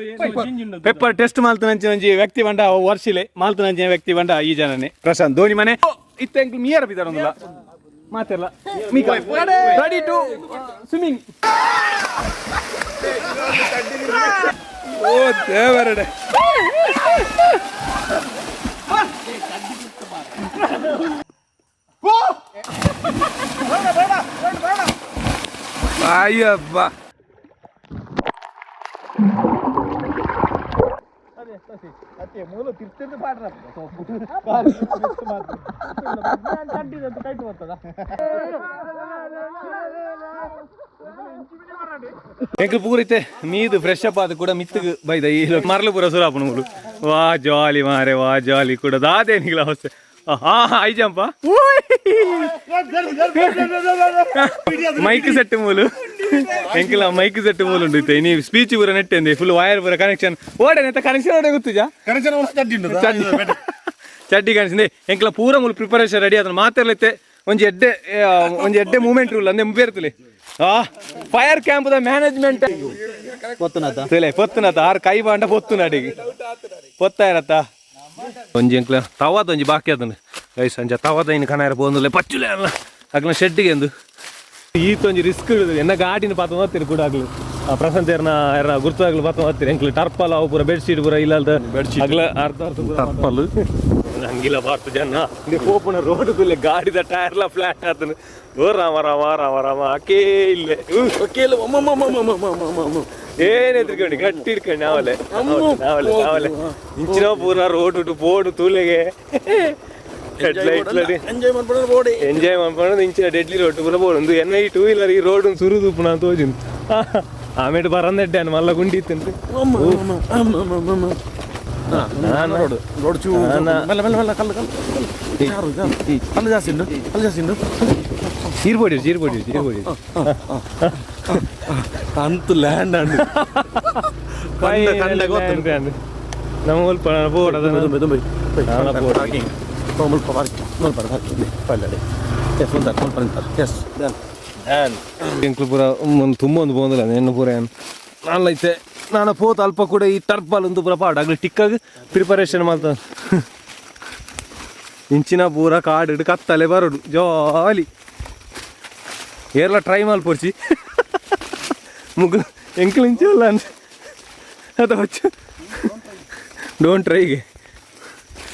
ಪೆಪ್ಪರ್ ಟೆಸ್ಟ್ ಮಾಲ್ತನಂಚಿನ ಒಂಜಿ ವ್ಯಕ್ತಿ ಬಂಡ ವರ್ಷಿಲೆ ಮಾಲ್ತನಂಚಿನ ವ್ಯಕ್ತಿ ಬಂಡ ಈ ಜನನೇ ಪ್ರಶಾಂತ್ ಧೋನಿ ಮನೆ ಇತ್ತ ಎಂಕ್ಲು ಮೀಯರ ಬಿದ್ದಾರೊಂದಿಲ್ಲ ಮಾತೆಲ್ಲ ಮೀಕಾ ರೆಡಿ ಟು ಸ್ವಿಮ್ಮಿಂಗ್ ಓ ದೇವರಡೆ ಅಯ್ಯಬ್ಬ ಅತ್ತೆ ಮೂಲ ತಿರ್ತಿದ್ದು ಪಾಡ್ರ ಎಂಕ್ ಪೂರೈತೆ ಮೀದು ಫ್ರೆಶ್ ಅಪ್ ಆದ ಕೂಡ ಮಿತ್ತಗೆ ಬೈದ ಈ ಮರಳು ಪೂರ ಸುರಾಪನ ಮೂರು ವಾ ಜಾಲಿ ಮಾರೆ ವಾ ಜಾಲಿ ಕೂಡ ದಾದೇನಿಗಳ ಹೊಸ ಐ ಜಂಪ ಮೈಕ್ ಸೆಟ್ ಮೂಲು ಎಂಕಲ ಮೈಕ್ ಸೆಟ್ ಮೂಲು ಉಂಡು ಇನಿ ಸ್ಪೀಚ್ ಪೂರ ನೆಟ್ಟೆ ಫುಲ್ ವೈರ್ ಪೂರ ಕನೆಕ್ಷನ್ ಓಡೆ ನೆತ್ತ ಕನೆಕ್ಷನ್ ಓಡೆ ಗೊತ್ತುಜಾ ಚಡ್ಡಿ ಕನೆಕ್ಷನ್ ಎಂಕಲ ಪೂರ ಮೂಲು ಪ್ರಿಪರೇಷನ್ ರೆಡಿ ಅದನ್ನ ಮಾತಾಡ್ಲೈತೆ ಒಂಜಿ ಎಡ್ಡೆ ಮೂಮೆಂಟ್ ರೂಲ್ ಅಂದೆ ಮುಬೇರ್ತಲೆ ಫೈರ್ ಕ್ಯಾಂಪ್ ದ ಮ್ಯಾನೇಜ್ಮೆಂಟ್ ಪೊತ್ತುನಾತ ಆರು ಕೈ ಬಾಂಡ ಪೊತ್ತುನಾಡಿಗೆ ಪೊತ್ತ ಇರತ್ತ ಒಂಜಿ ಎಂಕ್ಲ ತವಾದ ಒಂಜಿ ಬಾಕಿ ಅದನ್ನು ಗೈಸ್ ಅಂಚ ತವಾದ ಇನ್ನು ಕಣಾರ ಪೋಂದುಲೆ ಪಚ್ಚುಲೆ ಅಲ್ಲ ಆಗ್ಲ ಶೆಡ್ಡಿಗೆ ಎಂದು ಈತೊಂಜಿ ರಿಸ್ಕ್ ಹಿಡಿದು ಎನ್ನ ಗಾಡಿನ ಪಾತ್ರ ಹೋಗ್ತೀರಿ ಕೂಡ ಆಗ್ಲಿ ಪ್ರಶಾಂತ್ ಯಾರ ಗುರ್ತವಾಗ್ಲು ಪಾತ್ರ ಹೋಗ್ತೀರಿ ಎಂಕ್ಲು ಟರ್ಪಲ್ ಅವು ಪೂರ ಬೆಡ್ಶೀಟ್ ಪೂರ ಇಲ್ಲದ ಬೆಡ್ಶೀಟ್ ಆಗ್ಲ ಅರ್ಧ ಟರ್ಪಲ್ ಹಂಗಿಲ್ಲ ಬಾರ್ತು ಜನ ಪೋಪುನ ರೋಡ್ ತುಲ್ಲೆ ಗಾಡಿದ ಟೈರ್ಲ ಫ್ಲಾಟ್ ಆತನು ಓ ರಾಮ ರಾಮ ರಾಮ ರಾಮ ಆಕೇ ಇಲ್ಲೇ ಏನ್ ಎದ್ರಿಕೊಂಡು ಗಟ್ಟಿ ಹಿಡ್ಕೊಂಡು ನಾವಲೆ ನಾವಲೆ ಇಂಚಿನ ಪೂರ ರೋಡ್ ಉಂಟು ಬೋರ್ಡು ತೂಲೆಗೆ ಎಂಜಾಯ್ ಮಾಡ್ಕೊಂಡು ಇಂಚಿನ ಡೆಡ್ಲಿ ರೋಡ್ ಪೂರ ಬೋರ್ಡ್ ಒಂದು ಎನ್ ಐ ಟೂ ವೀಲರ್ ಈ ರೋಡ್ ಸುರುದು ಪುನಃ ತೋಜಿನ್ ಆಮೇಲೆ ಬರಂದಡ್ಡೆ ಮಲ್ಲ ಗುಂಡಿ ಇತ್ತಂತೆ ನಾನು ನೋಡು ರೋಡ್ ಚೂ ಮೆಲ್ಲ ಮೆಲ್ಲ ಮೆಲ್ಲ ಕಲ್ಲು ಕಲ್ಲು ಜಾಸ್ತಿ ಉಂಟು ಕಲ್ಲು ಜಾಸ್ತಿ ಉಂಟು ಜೀರ್ಬೋಡಿ ಅಂತೂ ಲ್ಯಾಂಡ್ ಅಂಡ್ ನಮ್ಮ ಸ್ವಲ್ಪ ಬೋರ್ಡ್ ಪೂರ ತುಂಬ ಒಂದು ಬೋಂದಿಲ್ಲ ನೆನ್ನು ಪೂರ ನಾನು ಐತೆ ನಾನು ಪೋತ ಅಲ್ಪ ಕೂಡ ಈ ಟರ್ಪಲ್ ಒಂದು ಪೂರ ಪಾಡು ಆಗ್ಲಿ ಟಿಕ್ಕಾಗಿ ಪ್ರಿಪರೇಷನ್ ಮಾಡ್ತಾನೆ ಇಂಚಿನ ಪೂರ ಕಾಡು ಹಿಡು ಕತ್ತಲೆ ಬರೋಡು ಜಾಲಿ ಏರ್ಲ ಟ್ರೈ ಮಲ್ಪೋರ್ಚಿ ಮುಗ್ಗು ಎಂಕಲ್ ಇಂಚಲ್ಲ ಅಂತ ಅದು ಹೊಚ್ಚು ಡೋಂಟ್ ಟ್ರೈಗೆ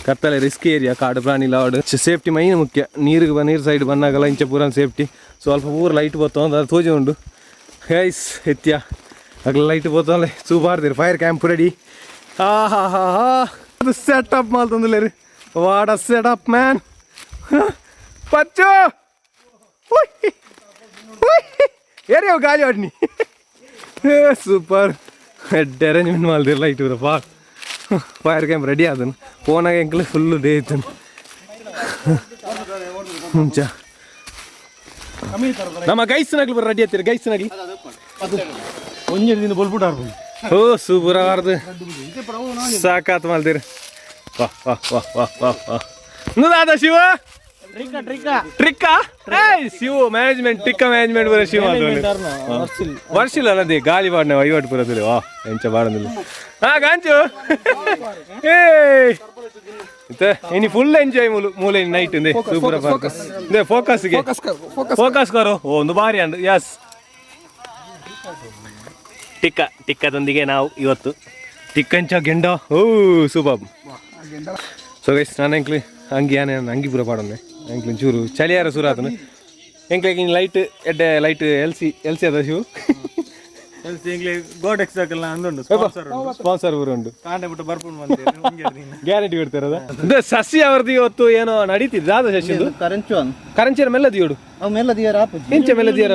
ಕತ್ತಲೆ ರಿಸ್ಕ್ ಏರಿಯಾ ಕಾಡು ಪ್ರಾಣಿ ಲಾಡು ಸೇಫ್ಟಿ ಮೈನ್ ಮುಖ್ಯ ನೀರು ಸೈಡ್ ಬಂದಾಗಲ್ಲ ಇಂಚ ಪೂರ ಸೇಫ್ಟಿ ಸ್ವಲ್ಪ ಪೂರ ಲೈಟ್ ಬತ್ತು ಅಂತ ಅದು ತೋಜಿ ಉಂಡು ಗೈಸ್ ಎತ್ಯ ಆಗ್ಲ ಲೈಟ್ ಬೋತಲ್ಲ ಸೂಪಾರ್ದಿರಿ ಫೈರ್ ಕ್ಯಾಂಪ್ ರೆಡಿ ಅದು ಸೆಟಪ್ ಮಾಡ್ತಂದಿಲ್ಲ ರೀ ವಾಡ ಸೆಟಪ್ ಮ್ಯಾನ್ ಪಚ್ಚು ಏರಿ ಅವು ಗಾಳಿ ಆಡ್ನಿ ಸೂಪರ್ ಹೆಡ್ ಅರೇಂಜ್ಮೆಂಟ್ ಮಾಡ್ದಿರ ಲೈಟ್ ಇವ್ರ ಪಾ ಫೈರ್ ಕ್ಯಾಂಪ್ ರೆಡಿ ಆದನು ಫೋನಾಗ ಎಂಕ್ಲೆ ಫುಲ್ಲು ಡೇ ಇತ್ತು ಮುಂಚ ನಮ್ಮ ಗೈಸ್ನಾಗ್ಲಿ ಬರ ರೆಡಿ ಆಗ್ತೀರಿ ಗೈಸ್ನಾಗ್ಲಿ ಒಂಜೆ ದಿನ ಬಲ್ಬಿಟ್ಟು ಓ ಸೂಪರ್ ಆರ್ದು ಸಾಕಾತ್ ಮಾಡ್ತೀರಿ ನುದಾದ ಶಿವ ಟ್ರಿಕ್ಕಾ ಶಿವ ಮ್ಯಾನೇಜ್ಮೆಂಟ್ ಟಿಕ್ಕ ಮ್ಯಾನೇಜ್ಮೆಂಟ್ ಬರ ಶಿವ ವರ್ಷಿಲ್ಲ ಅನ್ನದೇ ಗಾಳಿ ಬಾಡ್ನೆ ಐವಟ್ಟು ಪುರದಲ್ಲಿ ವಾ ಎಂಚ ಬಾಡಂದಿಲ್ಲ ಗಾಂಚು ಇನಿ ಫುಲ್ ಎಂಜಾಯ್ ಮೂಲೆ ನೈಟ್ ಸೂಪರ್ ಫೋಕಸ್ ಕರೋ ಒಂದು ಬಾರಿ ಅಂದ್ ಯಸ್ ಟಿಕ್ಕದೊಂದಿಗೆ ನಾವು ಇವತ್ತು ಟಿಕ್ಕಂಚ ಗೆಂಡ ಓ ಸೂಪರ್ ಸೊ ಗೈಸ್ ನಾನು ಎಂಕ್ಲಿ ಅಂಗಿ ಪೂರ ಪಾಡನೆ ಎಂಕ್ಲಿ ಚೂರು ಚಳಿಯಾರ ಸುರ ಆತನು ಎಂಕ್ಲಿಗೆ ಲೈಟ್ ಎಡ್ಡೆ ಲೈಟ್ ಎಲ್ಸಿ ಅದ ಶಿವು ಗೋಡೆಕ್ಸ್ ಅಂದುಂಡು ಸ್ಪಾನ್ಸರ್ ಊರು ಉಂಟು ಗ್ಯಾರಂಟಿ ಕೊಡ್ತಾರದ ಸಸಿ ಅವರದ್ದು ಇವತ್ತು ಏನೋ ನಡೀತಿದ್ದು ದಾದ ಶಶಿ ಕರಂಚಿನ ಮೆಲ್ಲದಿಯೋಡು ಎಂಚ ಮೆಲ್ಲದಿಯರ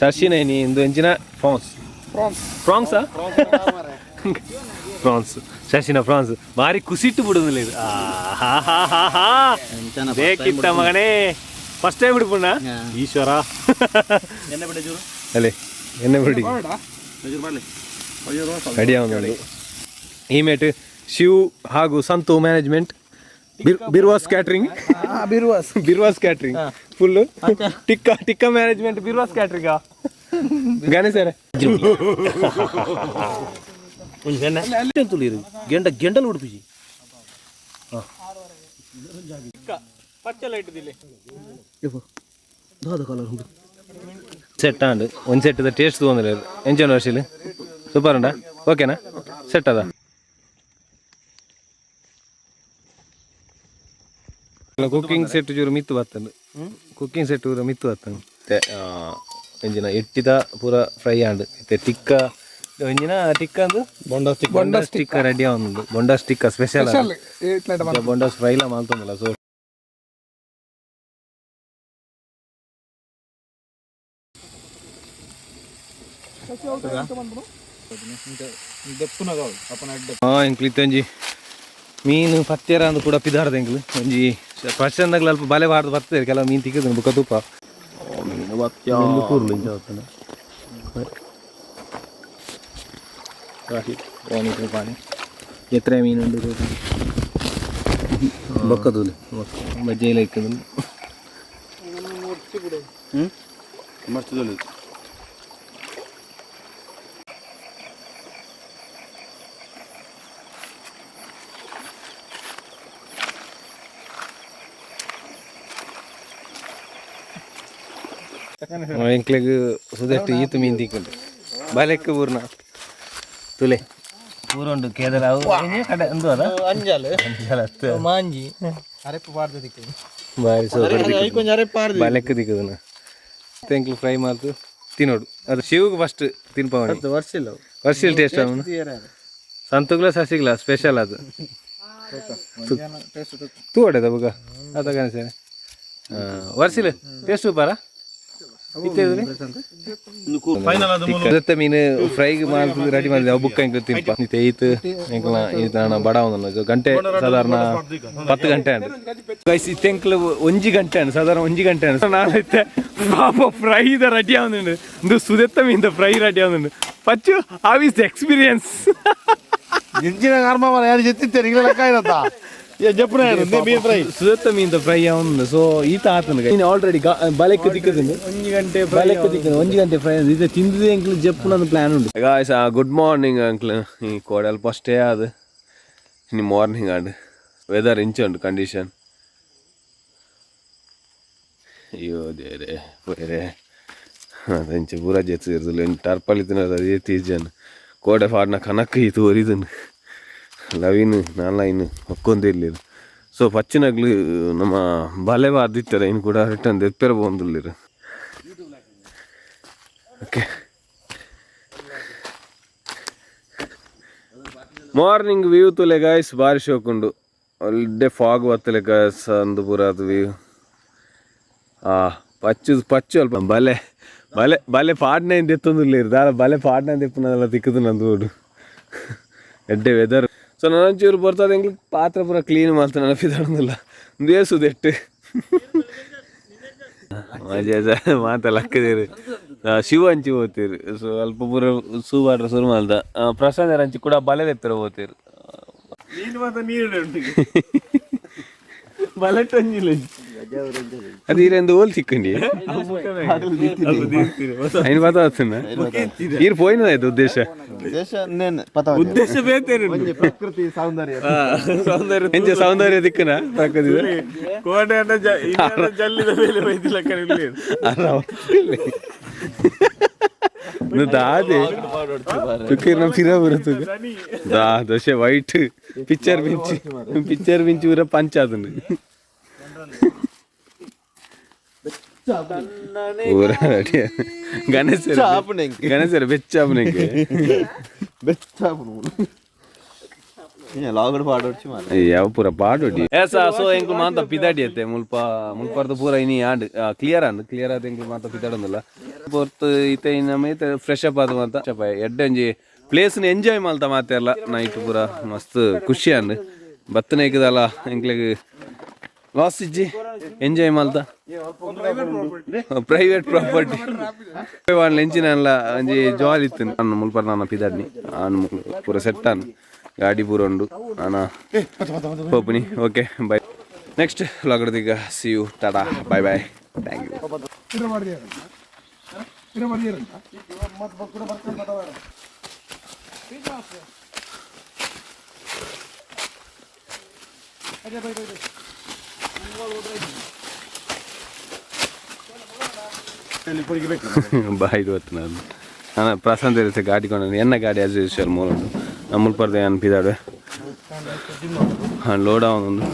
ಶಶಿನ ನೀ ಇಂದು ಎಂಚಿನ ಫ್ರಾನ್ಸಾ ಫ್ರಾನ್ಸ್ ಶಶಿನ ಫ್ರಾನ್ಸ್ ಭಾರಿ ಕುಸಿಟ್ಟು ಬಿಡುದಿಲ್ಲ ಇದು ಬೇಕಿತ್ತ ಮಗನೇ ಫಸ್ಟ್ ಟೈಮ್ ಬಿಡ್ಪುಣ್ಣ ಈಶ್ವರ ಅಲ್ಲೇ ಎಣ್ಣೆ ಬಿಡಿ ರೆಡಿ ಅವನು ಇಮೇಟ್ ಶಿವ್ ಹಾಗೂ ಸಂತು ಮ್ಯಾನೇಜ್ಮೆಂಟ್ ಬಿರ್ವಾಸ್ ಕ್ಯಾಟ್ರಿಂಗ್ ಫುಲ್ಲು ಟಿಕ್ಕ ಮ್ಯಾನೇಜ್ಮೆಂಟ್ ಬಿರ್ವಾಸ್ ಕ್ಯಾಟ್ರಿಂಗ್ ಗಣೇಶರೇ ಗೆಂಡಲ್ ಉಡುಪಿಸಿ ಪಚ್ಚ ಲೈಟ್ ಕಲರ್ ಸೆಟ್ ಅಂಡ್ ಒಂದು ಸೆಟ್ ಟೇಸ್ಟ್ ತೊಗೊಂಡಿಲ್ಲ ಎಂಜಾಯ್ ವರ್ಷಲಿ ಸೂಪರ್ ಉಂಟಾ ಓಕೆನಾ ಸೆಟ್ ಅದ ಕುಕ್ಕಿಂಗ್ ಸೆಟ್ ಚೂರು ಮಿತ್ತು ಬರ್ತಂಡು ಕುಕ್ಕಿಂಗ್ ಸೆಟ್ ಮಿತ್ತು ಬರ್ತಂಡು ಎಂಜಿನ ಎಟ್ಟಿದ ಪೂರ ಫ್ರೈ ಆಂಡ್ ಟಿಕ್ಕ ಒಂಜಿನ ಟಿಕ್ಕಂದು ಬೊಂಡ ಸ್ಟಿಕ್ ರೆಡಿ ಆಗುಂಡು ಬೊಂಡ ಸ್ಟಿಕ್ ಸ್ಪೆಷಲ್ ಬೊಂಡ ಫ್ರೈಲ ಮಾಡ್ತಂದಲ್ಲ ಸೊ ಇಂಕ್ಲಿತ್ತೊಂಜಿ ಮೀನು ಪತ್ತೆರ ಅಂದು ಕೂಡ ಪಿದಾರ್ದ ಎಂಕ್ಲು ಒಂಜಿ ಪರ್ಸಂದಾಗ್ಲ ಅಲ್ಪ ಬಲೆ ಬಾರ್ದು ಬರ್ತದೆ ಕೆಲವು ಮೀನು ತಿಕ್ಕದ ಬುಕ್ಕ ತುಪ್ಪ ಮೀನು ಕೂರ್ಲು ಇಂಚ ಹೋಗ್ತಾನೆ ಪಾನಿ ಎತ್ತರ ಮೀನುಂಡು ಬೊಕ್ಕದೂಲಿ ಬಜ್ಜೆಲ್ಲ ಇಕ್ಕದು ಮರ್ಚಿದೋಲಿ ಎಂಕ್ಲೆಗ್ ಸುದೆಟ್ಟು ಈತು ಮೀನು ತಿಕ್ಕಂಡು ಬಲೆಕ್ಕ ಊರ್ನ ತುಲೆ ಊರುಂಡು ಕೇದರ ಅವು ಕಡೆ ಒಂದು ಅದ ಅಂಜಾಲು ಮಾಂಜಿ ಅರೆಪ್ಪು ಪಾಡ್ದು ತಿಕ್ಕದು ಬಾರಿ ಸೂಪರ್ ಬಲೆಕ್ಕ ತಿಕ್ಕದನ ಎಂಕ್ಲು ಫ್ರೈ ಮಾಡ್ತು ತಿನ್ನೋಡು ಅದು ಶಿವಗೆ ಫಸ್ಟ್ ತಿನ್ಪವನಿ ವರ್ಷಿಲ್ ಟೇಸ್ಟ್ ಅವನು ಸಂತುಗ್ಲ ಸಸಿಗ್ಲ ಸ್ಪೆಷಲ್ ಅದು ತೂ ಹೊಡೆದ ಬುಗ ಅದ ಕನಸೆ ವರ್ಷಿಲ್ ಟೇಸ್ಟ್ ಸೂಪರಾ ಮೀನು ಫ್ರೈಗೆ ಮಾಡ್ತು ರೆಡಿ ಮಾಡಿದೆ ಅವು ಬುಕ್ಕ ಹೆಂಗೆ ತಿನ್ಪ ನೀ ತೈತು ಹೆಂಗೆ ಬಡ ಒಂದು ಗಂಟೆ ಸಾಧಾರಣ 10 ಗಂಟೆ ಅಂಡು ತೆಂಕ್ಲು 1 ಗಂಟೆ ಅಂಡು ಸಾಧಾರಣ 1 ಗಂಟೆ ಅಂಡು ನಾನೈತೆ ಪಾಪ ಫ್ರೈ ದ ರೆಡಿ ಆಗುಂಡು ಒಂದು ಸುದೆತ್ತ ಮೀನ್ ಫ್ರೈ ರೆಡಿ ಆಗುಂಡು ಪಚ್ಚು ಹಾವ್ ಇಸ್ ಎಕ್ಸ್ಪೀರಿಯನ್ಸ್ ಇಂಚಿನ ಕರ್ಮ ಯಾರು ಜೆತ್ತಿತ್ತೇನೆ ಲೆಕ್ಕ ಇರತ್ತಾ ಸುದತ್ತ ಮೀನ್ ಫ್ರೈ ಅವನು ಸೊ ಈತ ಆತನ ಆಲ್ರೆಡಿ ಬಲೆಕ್ಕೆ ತಿಕ್ಕದಂಡು 1 ಗಂಟೆ ಬಲೆಕ್ಕೆ ತಿಕ್ಕದು 1 ಗಂಟೆ ಫ್ರೈ ಇದು ತಿಂದಿದೆ ಅಂಕ್ಲು ಜಪ್ಪುನೊಂದು ಪ್ಲಾನ್ ಉಂಟು ಗಾಯ್ಸ್ ಗುಡ್ ಮಾರ್ನಿಂಗ್ ಅಂಕ್ಲು ಈ ಕೋಡೆ ಅಲ್ಪ ಅಷ್ಟೇ ಅದು ಇನ್ನು ಮಾರ್ನಿಂಗ್ ಆಂಡ್ ವೆದರ್ ಇಂಚ ಉಂಟು ಕಂಡೀಷನ್ ಅಯ್ಯೋ ದೇರೆ ಬೇರೆ ಅದು ಇಂಚ ಪೂರ ಜೆತ್ಸಿ ಇರ್ದಿಲ್ಲ ಇನ್ನು ಟರ್ಪಲ್ಲಿ ತಿನ್ನೋದು ಅದೇ ತೀಜನ್ ಕೋಡೆ ಫಾಡ್ನ ಕನಕ್ಕೆ ಇದು ಒರಿದನು ಲವೀನು ನಾಲ್ಲ ಇನ್ನು ಹೊಕ್ಕೊಂದಿರ್ಲಿರು ಸೊ ಪಚ್ಚಿನಾಗ್ಲು ನಮ್ಮ ಬಲೆ ಬಾರ್ದಿತ್ತಾರೆ ಇನ್ನು ಕೂಡ ರಿಟರ್ನ್ ಎಪ್ಪೆರ ಬಂದಿಲ್ಲಿರು ಓಕೆ ಮಾರ್ನಿಂಗ್ ವ್ಯೂ ತುಲೆ ಗಾಯ್ಸ್ ಬಾರಿ ಶೋಕುಂಡು ಒಳ್ಳೆ ಫಾಗ್ ಬತ್ತಲೆ ಗಾಯ್ಸ್ ಅಂದು ಪೂರ ಅದು ವ್ಯೂ ಪಚ್ಚು ಅಲ್ಪ ಬಲೆ ಬಲೆ ಬಲೆ ಪಾಡ್ನೆಯಿಂದ ಎತ್ತೊಂದಿಲ್ಲಿರು ದಾರ ಬಲೆ ಪಾಡ್ನೆಯಿಂದ ಎಪ್ಪನದೆಲ್ಲ ತಿಕ್ಕದು ನಂದು ಓಡು ಎಡ್ಡೆ ವೆದರ್ ಸೊ ನನ್ನಂಚೂರು ಬರ್ತದೆ ಹೆಂಗೆ ಪಾತ್ರ ಪೂರ ಕ್ಲೀನ್ ಮಾಡ್ತಾನೆ ನೆನಪಿದಾಡೋದಿಲ್ಲ ದೇಸುದೆಟ್ಟು ಮಜಾ ಮಾತಲ್ಲ ಹಾಕಿದಿರಿ ಶಿವ ಹಂಚಿ ಹೋಗ್ತೀರಿ ಸೊ ಅಲ್ಪ ಪೂರ ಸೂಬಾಡ್ರ ಶುರು ಮಾಡ್ದ ಪ್ರಸಾದ ಹಂಚಿ ಕೂಡ ಬಲೆದೆತ್ತರ ಹೋಗ್ತೀರಿ ಬಲೆಟ್ಟಂಜಿಲ್ಲ ಅದು ಇರೆಂದು ಓಲ್ ಸಿಕ್ಕಂಡಿ ಐನು ಪತ ಆತನ ಈರು ಪೋಯಿನ ಆಯ್ತು ಉದ್ದೇಶ ಉದ್ದೇಶ ಬೇತೇನೆ ಪ್ರಕೃತಿ ಸೌಂದರ್ಯ ಎಂಚ ಸೌಂದರ್ಯ ದಿಕ್ಕನ ಪ್ರಕೃತಿ ಕೋಟೆ ಜಲ್ಲಿದ ಮೇಲೆ ಬೈದಿಲ್ಲ ಕರೀಲಿ ದಾದೆ ತುಕ್ಕಿರ್ನ ಫಿರ ಬರುತ್ತದೆ ದಾ ದೋಸೆ ವೈಟ್ ಪಿಕ್ಚರ್ ಬಿಂಚಿ ಊರ ಪಂಚ ಅದನ್ನು ಊರ ಗಣೇಶರ ಬೆಚ್ಚಾಪನೆಗೆ ಯಾವ ಪೂರ ಪಾಡೋಡಿ ಸೊ ಎಂಕ್ಲು ಮಾತ ಪಿದಾಡಿ ಅತ್ತೆ ಮುಲ್ಪರ್ದು ಪೂರ ಇನಿ ಆಂಡ್ ಕ್ಲಿಯರ್ ಆದ ಎಂಕ್ಲು ಮಾತ ಪಿದಾಡೊಂದಿಲ್ಲ ಪೊರ್ತು ಈತೆ ನಮೈತೆ ಫ್ರೆಶ್ ಅಪ್ ಆದ ಮಾತ ಎಡ್ಡಂಜಿ ಪ್ಲೇಸ್ನ ಎಂಜಾಯ್ ಮಲ್ತ ಮಾತೆ ಅಲ್ಲ ನೈಟ್ ಪೂರ ಮಸ್ತ್ ಖುಷಿ ಅಂಡ್ ಬತ್ತನ ಇಕ್ಕದಲ್ಲ ಎಂಕ್ಲಿಗೆ ಲಾಸ್ ಇಜ್ಜಿ ಎಂಜಾಯ್ ಮಲ್ತ ಪ್ರೈವೇಟ್ ಪ್ರಾಪರ್ಟಿ ಎಂಚಿನ ಒಂಜಿ ಜಾಲಿ ಇತ್ತು ನಾನು ಮುಲ್ಪರ್ ನಾನು ಪಿದಾಡ್ನಿ ಪೂರ ಸೆಟ್ ಅನ್ ಗಾಡಿ ಪೂರ ಉಂಡು ನಾನು ಹೋಗ್ತೀನಿ ಓಕೆ ಬಾಯ್ ನೆಕ್ಸ್ಟ್ ವ್ಲಾಗ್ ಈಗ see you tata bye bye thank you bye ಇವತ್ತು ನಾನು ಪ್ರಶಾಂತ್ ಇರುತ್ತೆ ಗಾಡಿ ಕೊಂಡು ಎನ್ನ ಗಾಡಿ ಆಸ್ ಯೂಶುವಲ್ ಮೂಲ ಉಂಟು ನಮ್ಮ ಪರ್ದೆ ಅನ್ಪಿದಾಡೆ ಹಾಂ ಲೋಡ್ ಅವನೊಂದು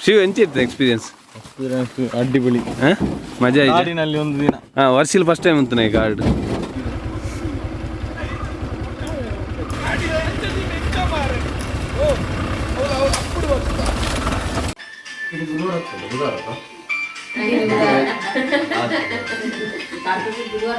ಶಿವ ಎಂಚಿತ್ತು ಎಕ್ಸ್ಪೀರಿಯನ್ಸ್ ಅಡ್ಡಿಪೊಳಿ ಹಾಂ ಮಜಾ ಗಾಡಿನಲ್ಲಿ ಒಂದು ದಿನ ಹಾಂ ವರ್ಷಿಲ್ ಫಸ್ಟ್ ಟೈಮ್ ಅಂತ ಈ ಗಾಡಿ ಬುಧವಾರ